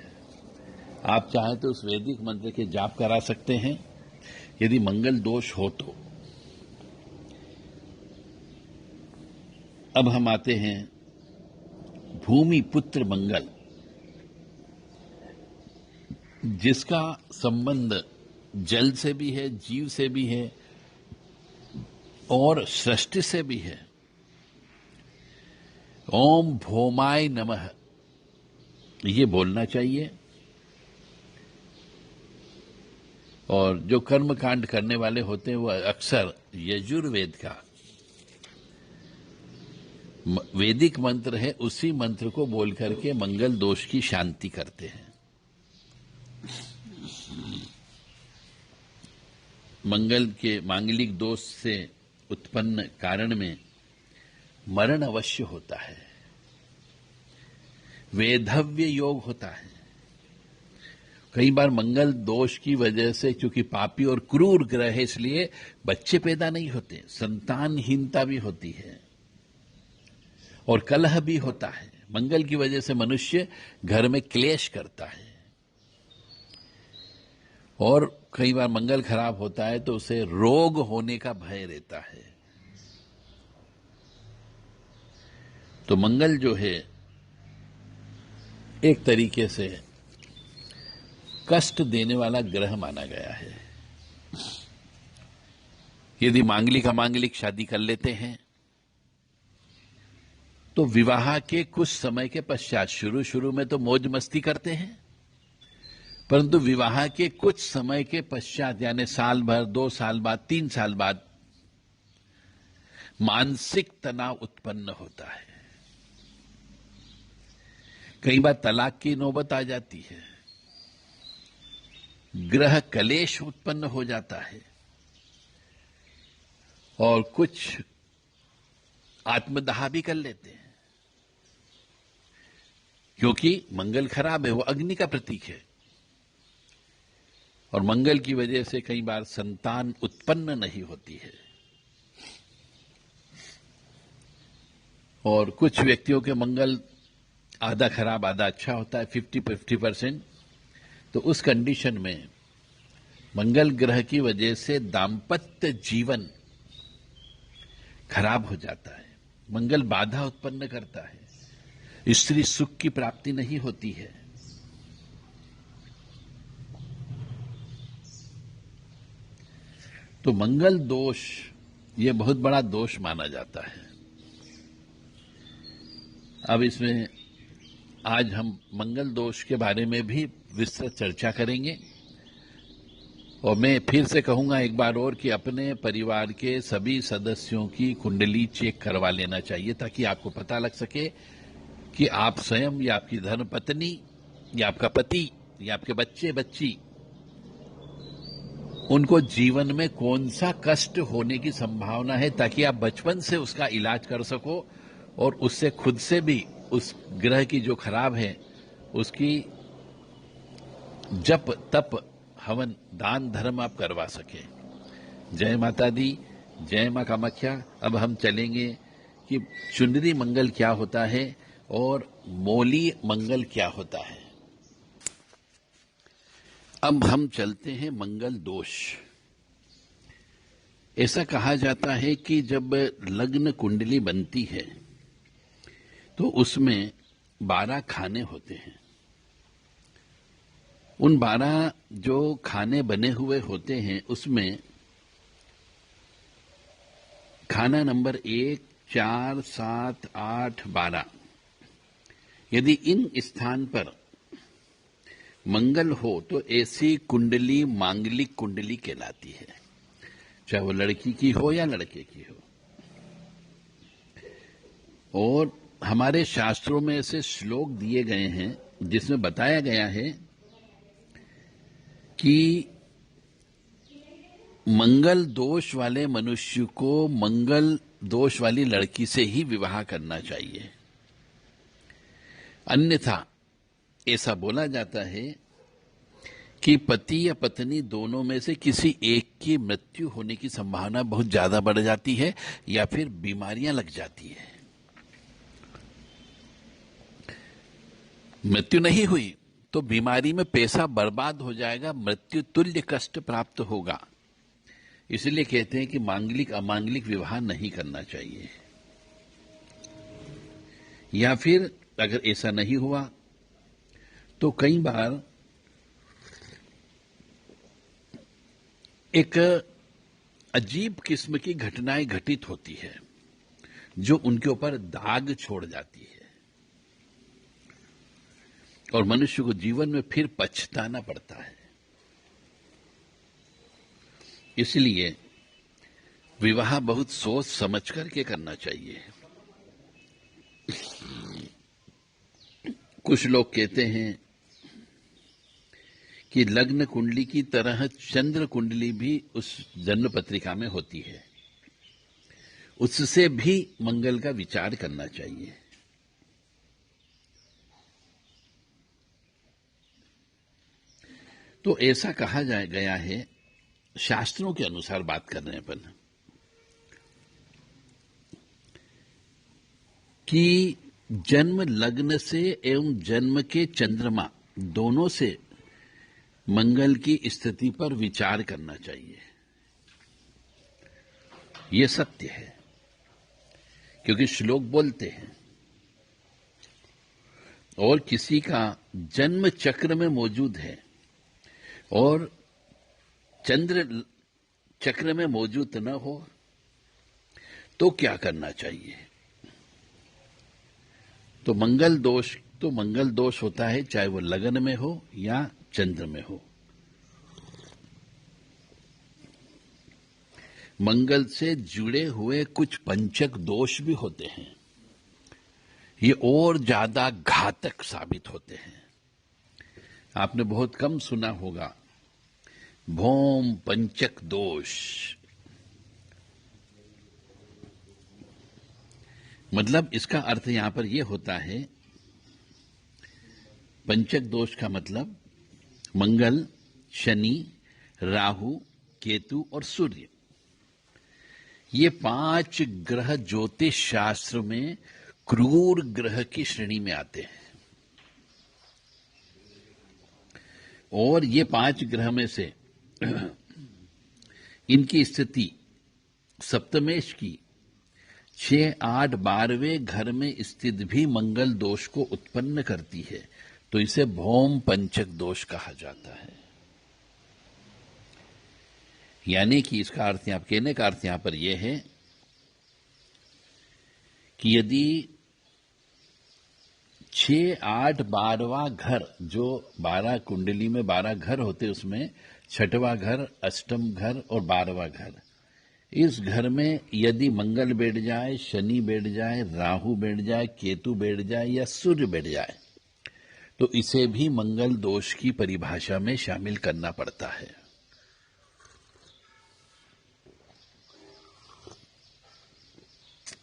आप चाहें तो उस वैदिक मंत्र के जाप करा सकते हैं यदि मंगल दोष हो तो। अब हम आते हैं भूमि पुत्र मंगल, जिसका संबंध जल से भी है, जीव से भी है और सृष्टि से भी है। ओम भौमाय नमः ये बोलना चाहिए। और जो कर्म कांड करने वाले होते हैं वह अक्सर यजुर्वेद का वैदिक मंत्र है, उसी मंत्र को बोल करके मंगल दोष की शांति करते हैं। मंगल के मांगलिक दोष से उत्पन्न कारण में मरण अवश्य होता है, वेधव्य योग होता है। कई बार मंगल दोष की वजह से, क्योंकि पापी और क्रूर ग्रह है इसलिए बच्चे पैदा नहीं होते, संतानहीनता भी होती है और कलह भी होता है। मंगल की वजह से मनुष्य घर में क्लेश करता है और कई बार मंगल खराब होता है तो उसे रोग होने का भय रहता है। तो मंगल जो है एक तरीके से कष्ट देने वाला ग्रह माना गया है। यदि मांगलिक अमांगलिक शादी कर लेते हैं तो विवाह के कुछ समय के पश्चात, शुरू में तो मौज मस्ती करते हैं, परंतु विवाह के कुछ समय के पश्चात यानी साल भर, 2 साल बाद, 3 साल बाद मानसिक तनाव उत्पन्न होता है। कई बार तलाक की नौबत आ जाती है, गृह कलेश उत्पन्न हो जाता है और कुछ आत्मदाह भी कर लेते हैं, क्योंकि मंगल खराब है, वो अग्नि का प्रतीक है और मंगल की वजह से कई बार संतान उत्पन्न नहीं होती है। और कुछ व्यक्तियों के मंगल आधा खराब आधा अच्छा होता है, 50-50%। तो उस कंडीशन में मंगल ग्रह की वजह से दाम्पत्य जीवन खराब हो जाता है, मंगल बाधा उत्पन्न करता है, स्त्री सुख की प्राप्ति नहीं होती है। तो मंगल दोष यह बहुत बड़ा दोष माना जाता है। अब इसमें आज हम मंगल दोष के बारे में भी विस्तृत चर्चा करेंगे और मैं फिर से कहूंगा एक बार और कि अपने परिवार के सभी सदस्यों की कुंडली चेक करवा लेना चाहिए, ताकि आपको पता लग सके कि आप स्वयं या आपकी धर्मपत्नी या आपका पति या आपके बच्चे बच्ची, उनको जीवन में कौन सा कष्ट होने की संभावना है, ताकि आप बचपन से उसका इलाज कर सको और उससे खुद से भी उस ग्रह की जो खराब है उसकी जप तप हवन दान धर्म आप करवा सके। जय माता दी, जय मां कामाख्या। अब हम चलेंगे कि चुनरी मंगल क्या होता है और मोली मंगल क्या होता है। अब हम चलते हैं मंगल दोष। ऐसा कहा जाता है कि जब लग्न कुंडली बनती है तो उसमें 12 खाने होते हैं। उन 12 जो खाने बने हुए होते हैं उसमें खाना नंबर 1, 4, 7, 8, 12, यदि इन स्थान पर मंगल हो तो ऐसी कुंडली मांगलिक कुंडली कहलाती है, चाहे वो लड़की की हो या लड़के की हो। और हमारे शास्त्रों में ऐसे श्लोक दिए गए हैं जिसमें बताया गया है कि मंगल दोष वाले मनुष्य को मंगल दोष वाली लड़की से ही विवाह करना चाहिए, अन्यथा ऐसा बोला जाता है कि पति या पत्नी दोनों में से किसी एक की मृत्यु होने की संभावना बहुत ज्यादा बढ़ जाती है या फिर बीमारियां लग जाती है। मृत्यु नहीं हुई तो बीमारी में पैसा बर्बाद हो जाएगा, मृत्यु तुल्य कष्ट प्राप्त होगा। इसलिए कहते हैं कि मांगलिक अमांगलिक विवाह नहीं करना चाहिए। या फिर अगर ऐसा नहीं हुआ तो कई बार एक अजीब किस्म की घटनाएं घटित होती है जो उनके ऊपर दाग छोड़ जाती है और मनुष्य को जीवन में फिर पछताना पड़ता है। इसलिए विवाह बहुत सोच समझ करके करना चाहिए। कुछ लोग कहते हैं कि लग्न कुंडली की तरह चंद्र कुंडली भी उस जन्म पत्रिका में होती है, उससे भी मंगल का विचार करना चाहिए। तो ऐसा कहा गया है, शास्त्रों के अनुसार बात कर रहे हैं अपन, कि जन्म लग्न से एवं जन्म के चंद्रमा दोनों से मंगल की स्थिति पर विचार करना चाहिए। यह सत्य है, क्योंकि श्लोक बोलते हैं। और किसी का जन्म चक्र में मौजूद है और चंद्र चक्र में मौजूद न हो तो क्या करना चाहिए? तो मंगल दोष होता है, चाहे वो लगन में हो या चंद्र में हो। मंगल से जुड़े हुए कुछ पंचक दोष भी होते हैं, ये और ज्यादा घातक साबित होते हैं। आपने बहुत कम सुना होगा भौम पंचक दोष, मतलब इसका अर्थ यहां पर यह होता है, पंचक दोष का मतलब मंगल, शनि, राहु, केतु और सूर्य, ये 5 ग्रह ज्योतिष शास्त्र में क्रूर ग्रह की श्रेणी में आते हैं। और ये 5 ग्रह में से इनकी स्थिति सप्तमेश की 6, 8, 12वें घर में स्थित भी मंगल दोष को उत्पन्न करती है, तो इसे भौम पंचक दोष कहा जाता है। यानी कि इसका अर्थ, आप कहने का अर्थ यहां पर यह है कि यदि 6, 8, 12वां घर, जो 12 कुंडली में 12 घर होते, उसमें 6वां घर, अष्टम घर और 12वां घर, इस घर में यदि मंगल बैठ जाए, शनि बैठ जाए, राहु बैठ जाए, केतु बैठ जाए या सूर्य बैठ जाए, तो इसे भी मंगल दोष की परिभाषा में शामिल करना पड़ता है।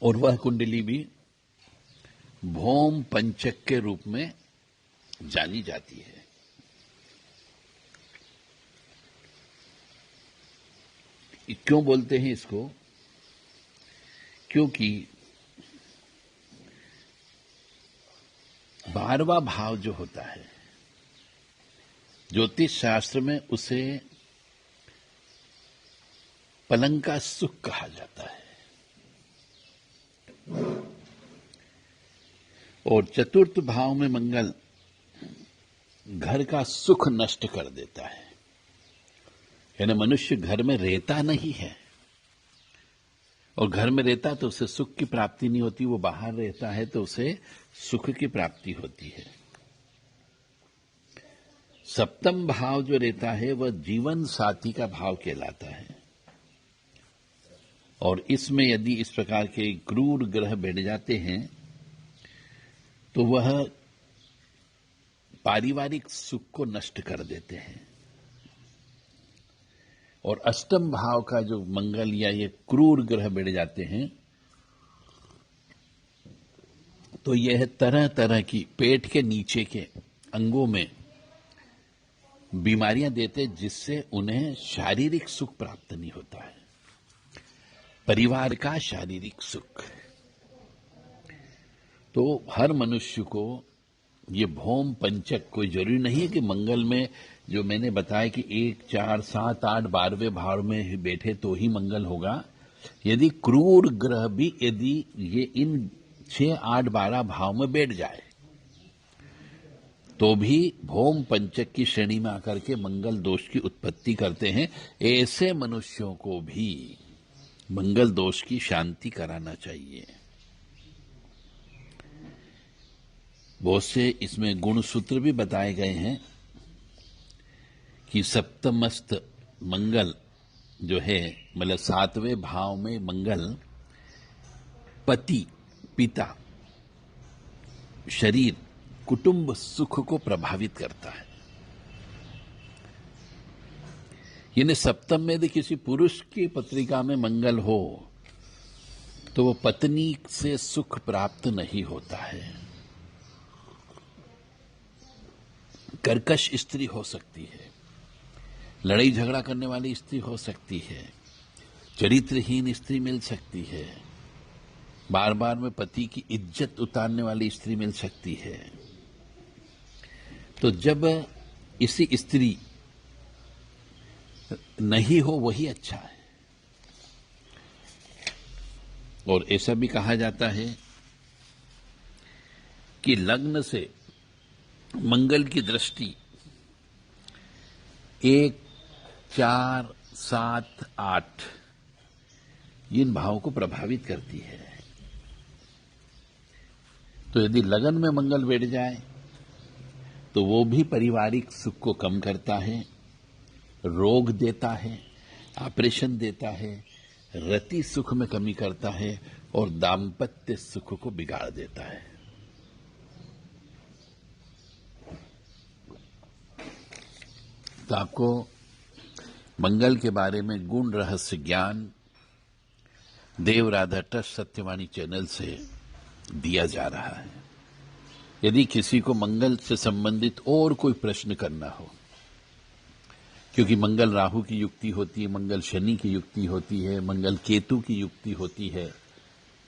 और वह कुंडली भी भौम पंचक के रूप में जानी जाती है। क्यों बोलते हैं इसको? क्योंकि 12वां भाव जो होता है ज्योतिष शास्त्र में, उसे पलंग का सुख कहा जाता है। और चतुर्थ भाव में मंगल घर का सुख नष्ट कर देता है। यानी मनुष्य घर में रहता नहीं है, और घर में रहता तो उसे सुख की प्राप्ति नहीं होती, वो बाहर रहता है तो उसे सुख की प्राप्ति होती है। सप्तम भाव जो रहता है वह जीवन साथी का भाव कहलाता है, और इसमें यदि इस प्रकार के क्रूर ग्रह बैठ जाते हैं तो वह पारिवारिक सुख को नष्ट कर देते हैं। और अष्टम भाव का जो मंगल या ये क्रूर ग्रह बैठ जाते हैं तो यह तरह तरह की पेट के नीचे के अंगों में बीमारियां देते, जिससे उन्हें शारीरिक सुख प्राप्त नहीं होता है, परिवार का शारीरिक सुख। तो हर मनुष्य को ये भौम पंचक, कोई जरूरी नहीं है कि मंगल में, जो मैंने बताया कि 1, 4, 7, 8, 12वें भाव में बैठे तो ही मंगल होगा। यदि क्रूर ग्रह भी यदि ये इन 6, 8, 12 भाव में बैठ जाए तो भी भौम पंचक की श्रेणी में आकर के मंगल दोष की उत्पत्ति करते हैं। ऐसे मनुष्यों को भी मंगल दोष की शांति कराना चाहिए। बहुत से इसमें गुण सूत्र भी बताए गए हैं कि सप्तमस्त मंगल जो है, मतलब 7वें भाव में मंगल पति, पिता, शरीर, कुटुंब सुख को प्रभावित करता है। यानी सप्तम में यदि किसी पुरुष की पत्रिका में मंगल हो तो वो पत्नी से सुख प्राप्त नहीं होता है। कर्कश स्त्री हो सकती है, लड़ाई झगड़ा करने वाली स्त्री हो सकती है, चरित्रहीन स्त्री मिल सकती है, बार बार में पति की इज्जत उतारने वाली स्त्री मिल सकती है। तो जब इसी स्त्री नहीं हो वही अच्छा है। और ऐसा भी कहा जाता है कि लग्न से मंगल की दृष्टि 1, 4, 7, 8 इन भावों को प्रभावित करती है। तो यदि लगन में मंगल बैठ जाए तो वो भी पारिवारिक सुख को कम करता है, रोग देता है, ऑपरेशन देता है, रति सुख में कमी करता है और दाम्पत्य सुख को बिगाड़ देता है। तो आपको मंगल के बारे में गुण रहस्य ज्ञान देव राधा ट्रस्ट सत्यवाणी चैनल से दिया जा रहा है। यदि किसी को मंगल से संबंधित और कोई प्रश्न करना हो, क्योंकि मंगल राहु की युक्ति होती है, मंगल शनि की युक्ति होती है, मंगल केतु की युक्ति होती है,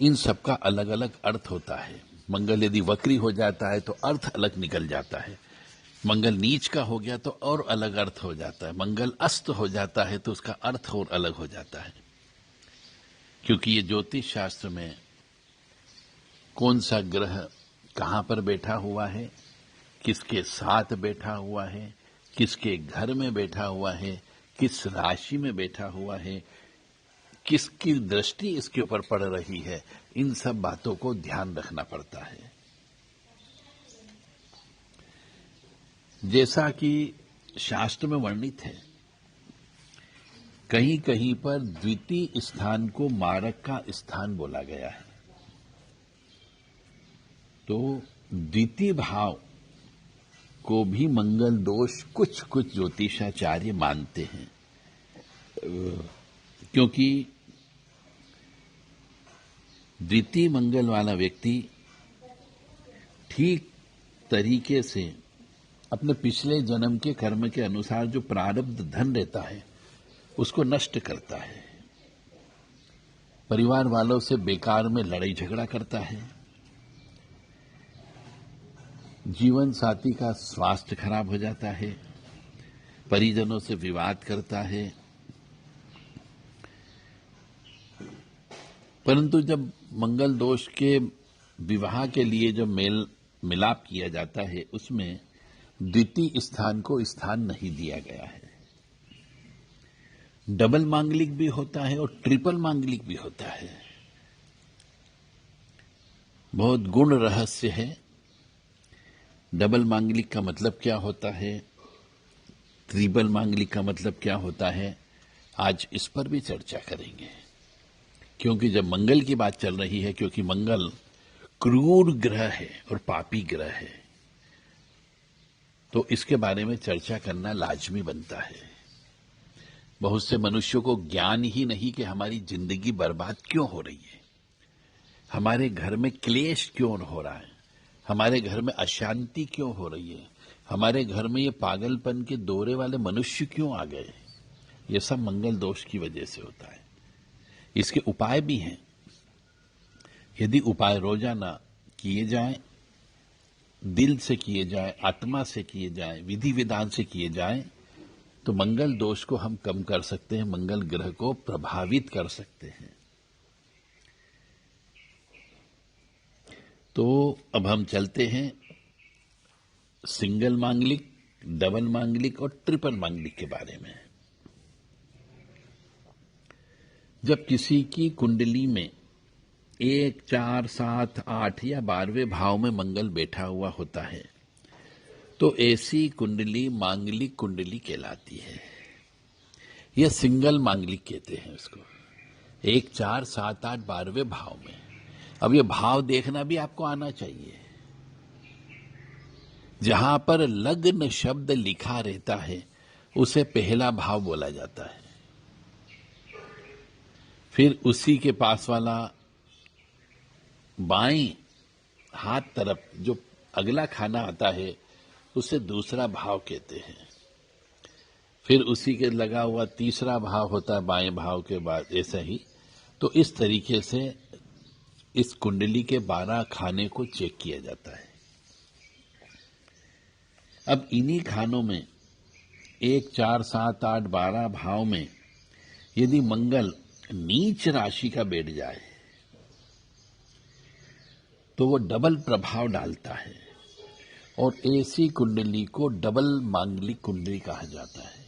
इन सब का अलग अलग अर्थ होता है। मंगल यदि वक्री हो जाता है तो अर्थ अलग निकल जाता है, मंगल नीच का हो गया तो और अलग अर्थ हो जाता है, मंगल अस्त हो जाता है तो उसका अर्थ और अलग हो जाता है। क्योंकि ये ज्योतिष शास्त्र में कौन सा ग्रह कहां पर बैठा हुआ है, किसके साथ बैठा हुआ है, किसके घर में बैठा हुआ है, किस राशि में बैठा हुआ है, किसकी दृष्टि इसके ऊपर पड़ रही है, इन सब बातों को ध्यान रखना पड़ता है। जैसा कि शास्त्र में वर्णित है, कहीं कहीं पर द्वितीय स्थान को मारक का स्थान बोला गया है। तो द्वितीय भाव को भी मंगल दोष कुछ कुछ ज्योतिषाचार्य मानते हैं, क्योंकि द्वितीय मंगल वाला व्यक्ति ठीक तरीके से अपने पिछले जन्म के कर्म के अनुसार जो प्रारब्ध धन रहता है उसको नष्ट करता है, परिवार वालों से बेकार में लड़ाई झगड़ा करता है, जीवन साथी का स्वास्थ्य खराब हो जाता है, परिजनों से विवाद करता है। परंतु जब मंगल दोष के विवाह के लिए जो मेल मिलाप किया जाता है उसमें द्वितीय स्थान को स्थान नहीं दिया गया है। डबल मांगलिक भी होता है और ट्रिपल मांगलिक भी होता है। बहुत गुण रहस्य है। डबल मांगलिक का मतलब क्या होता है, ट्रिपल मांगलिक का मतलब क्या होता है, आज इस पर भी चर्चा करेंगे। क्योंकि जब मंगल की बात चल रही है, क्योंकि मंगल क्रूर ग्रह है और पापी ग्रह है, तो इसके बारे में चर्चा करना लाजमी बनता है। बहुत से मनुष्यों को ज्ञान ही नहीं कि हमारी जिंदगी बर्बाद क्यों हो रही है, हमारे घर में क्लेश क्यों हो रहा है, हमारे घर में अशांति क्यों हो रही है, हमारे घर में ये पागलपन के दौरे वाले मनुष्य क्यों आ गए। ये सब मंगल दोष की वजह से होता है। इसके उपाय भी हैं। यदि उपाय रोजाना किए जाएं, दिल से किए जाएं, आत्मा से किए जाएं, विधि विधान से किए जाएं, तो मंगल दोष को हम कम कर सकते हैं, मंगल ग्रह को प्रभावित कर सकते हैं। तो अब हम चलते हैं सिंगल मांगलिक, डबल मांगलिक और ट्रिपल मांगलिक के बारे में। जब किसी की कुंडली में 1, 4, 7, 8 या 12वें भाव में मंगल बैठा हुआ होता है तो ऐसी कुंडली मांगलिक कुंडली कहलाती है। यह सिंगल मांगलिक कहते हैं इसको, 1, 4, 7, 8, 12वें भाव में। अब यह भाव देखना भी आपको आना चाहिए। जहां पर लग्न शब्द लिखा रहता है उसे पहला भाव बोला जाता है। फिर उसी के पास वाला बाएं हाथ तरफ जो अगला खाना आता है उसे दूसरा भाव कहते हैं। फिर उसी के लगा हुआ तीसरा भाव होता है बाएं भाव के बाद, ऐसा ही। तो इस तरीके से इस कुंडली के 12 खाने को चेक किया जाता है। अब इन्हीं खानों में 1, 4, 7, 8, 12 भाव में यदि मंगल नीच राशि का बैठ जाए तो वो डबल प्रभाव डालता है और ऐसी कुंडली को डबल मांगलिक कुंडली कहा जाता है।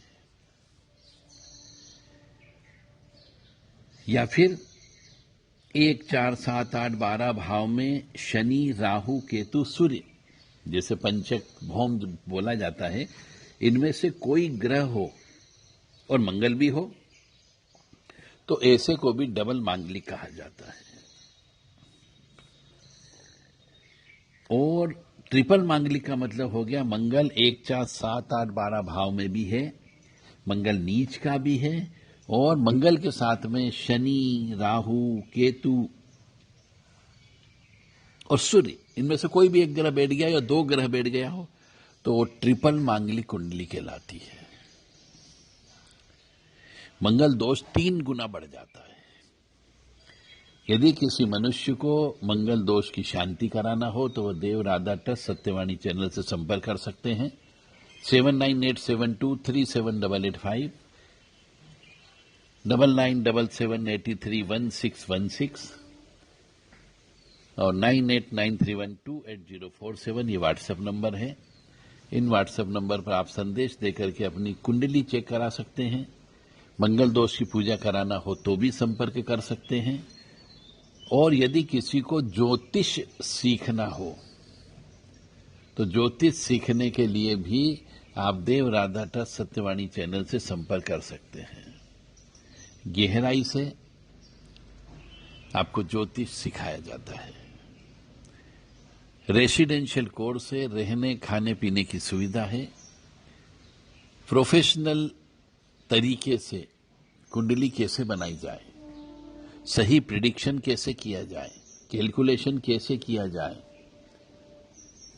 या फिर 1, 4, 7, 8, 12 भाव में शनि, राहु, केतु, सूर्य जैसे पंचक भौम बोला जाता है, इनमें से कोई ग्रह हो और मंगल भी हो तो ऐसे को भी डबल मांगलिक कहा जाता है। और ट्रिपल मांगलिक का मतलब हो गया मंगल 1, 4, 7, 8, 12 भाव में भी है, मंगल नीच का भी है, और मंगल के साथ में शनि, राहु, केतु और सूर्य, इनमें से कोई भी एक ग्रह बैठ गया या 2 ग्रह बैठ गया हो तो वो ट्रिपल मांगलिक कुंडली कहलाती है। मंगल दोष 3 गुना बढ़ जाता है। यदि किसी मनुष्य को मंगल दोष की शांति कराना हो तो वह देव राधा ट्रस्ट सत्यवाणी चैनल से संपर्क कर सकते हैं। 7987237885, 9977831616 और 9893128047 ये व्हाट्सएप नंबर है। इन व्हाट्सएप नंबर पर आप संदेश देकर के अपनी कुंडली चेक करा सकते हैं। मंगल दोष की पूजा कराना हो तो भी संपर्क कर सकते हैं। और यदि किसी को ज्योतिष सीखना हो तो ज्योतिष सीखने के लिए भी आप देव राधा ट्रस्ट सत्यवाणी चैनल से संपर्क कर सकते हैं। गहराई से आपको ज्योतिष सिखाया जाता है। रेसिडेंशियल कोर्स है, रहने खाने पीने की सुविधा है। प्रोफेशनल तरीके से कुंडली कैसे बनाई जाए, सही प्रिडिक्शन कैसे किया जाए, कैलकुलेशन कैसे किया जाए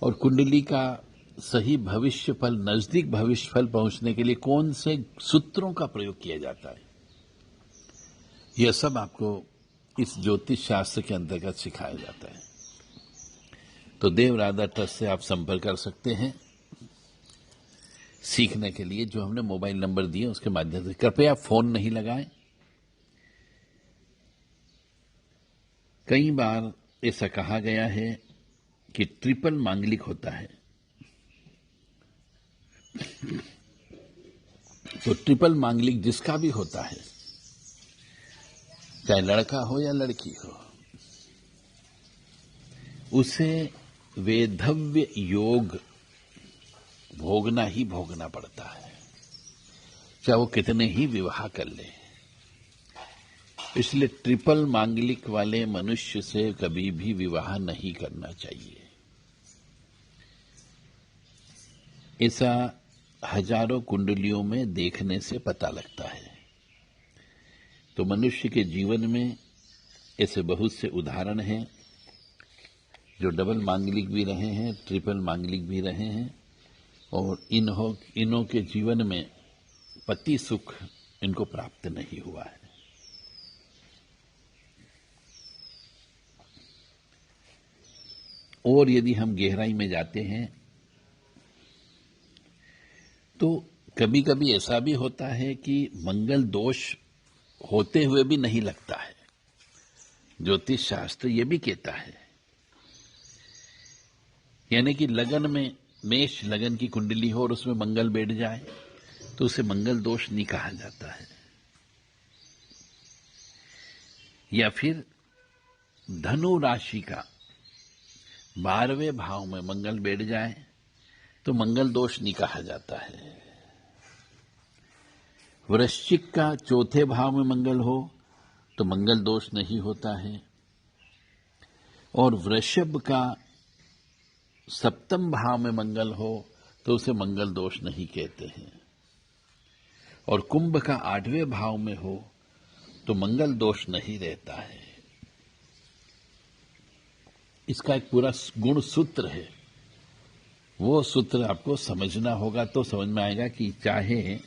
और कुंडली का सही भविष्य फल, नजदीक भविष्य फल पहुंचने के लिए कौन से सूत्रों का प्रयोग किया जाता है, यह सब आपको इस ज्योतिष शास्त्र के अंतर्गत सिखाया जाता है। तो देव राधा ट्रस्ट से आप संपर्क कर सकते हैं सीखने के लिए। जो हमने मोबाइल नंबर दिए उसके माध्यम से कृपया फोन नहीं लगाएं। कई बार ऐसा कहा गया है कि ट्रिपल मांगलिक होता है, तो ट्रिपल मांगलिक जिसका भी होता है, चाहे लड़का हो या लड़की हो, उसे वैधव्य योग भोगना ही भोगना पड़ता है, चाहे वो कितने ही विवाह कर ले। इसलिए ट्रिपल मांगलिक वाले मनुष्य से कभी भी विवाह नहीं करना चाहिए। ऐसा हजारों कुंडलियों में देखने से पता लगता है। तो मनुष्य के जीवन में ऐसे बहुत से उदाहरण हैं जो डबल मांगलिक भी रहे हैं, ट्रिपल मांगलिक भी रहे हैं, और इन्हों के जीवन में पति सुख इनको प्राप्त नहीं हुआ है। और यदि हम गहराई में जाते हैं तो कभी कभी ऐसा भी होता है कि मंगल दोष होते हुए भी नहीं लगता है। ज्योतिष शास्त्र ये भी कहता है, यानी कि लगन में मेष लगन की कुंडली हो और उसमें मंगल बैठ जाए तो उसे मंगल दोष नहीं कहा जाता है। या फिर धनु राशि का 12वें भाव में मंगल बैठ जाए तो मंगल दोष नहीं कहा जाता है। वृश्चिक का 4थे भाव में मंगल हो तो मंगल दोष नहीं होता है, और वृषभ का 7म भाव में मंगल हो तो उसे मंगल दोष नहीं कहते हैं, और कुंभ का 8वें भाव में हो तो मंगल दोष नहीं रहता है। इसका एक पूरा गुण सूत्र है, वो सूत्र आपको समझना होगा तो समझ में आएगा कि चाहे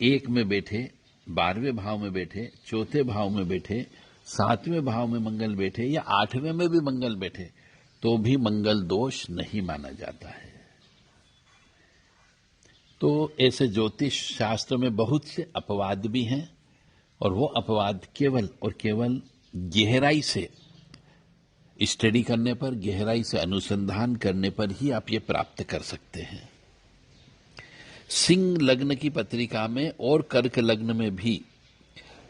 1 में बैठे, 12वें भाव में बैठे, 4थे भाव में बैठे, 7वें भाव में मंगल बैठे या 8वें में भी मंगल बैठे तो भी मंगल दोष नहीं माना जाता है। तो ऐसे ज्योतिष शास्त्र में बहुत से अपवाद भी हैं, और वो अपवाद केवल और केवल गहराई से स्टडी करने पर, गहराई से अनुसंधान करने पर ही आप ये प्राप्त कर सकते हैं। सिंह लग्न की पत्रिका में और कर्क लग्न में भी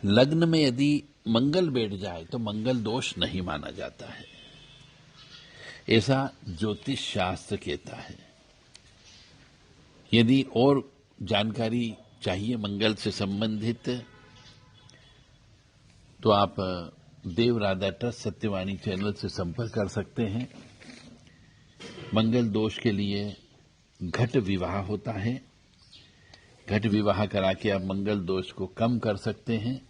लग्न में यदि मंगल बैठ जाए तो मंगल दोष नहीं माना जाता है। ऐसा ज्योतिष शास्त्र कहता है। यदि और जानकारी चाहिए मंगल से संबंधित तो आप देव राधा ट्रस्ट सत्यवाणी चैनल से संपर्क कर सकते हैं। मंगल दोष के लिए घट विवाह होता है। घट विवाह करा के आप मंगल दोष को कम कर सकते हैं।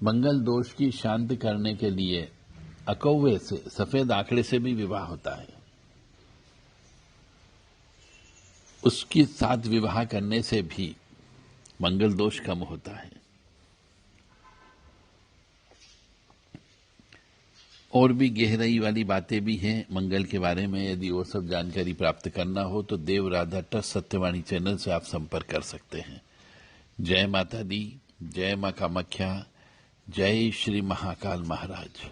मंगल दोष की शांत करने के लिए अकौवे से, सफेद आंकड़े से भी विवाह होता है। उसके साथ विवाह करने से भी मंगल दोष कम होता है। और भी गहराई वाली बातें भी हैं मंगल के बारे में। यदि वो सब जानकारी प्राप्त करना हो तो देव राधा ट्रस्ट सत्यवाणी चैनल से आप संपर्क कर सकते हैं। जय माता दी, जय मां कामाख्या, जय श्री महाकाल महाराज।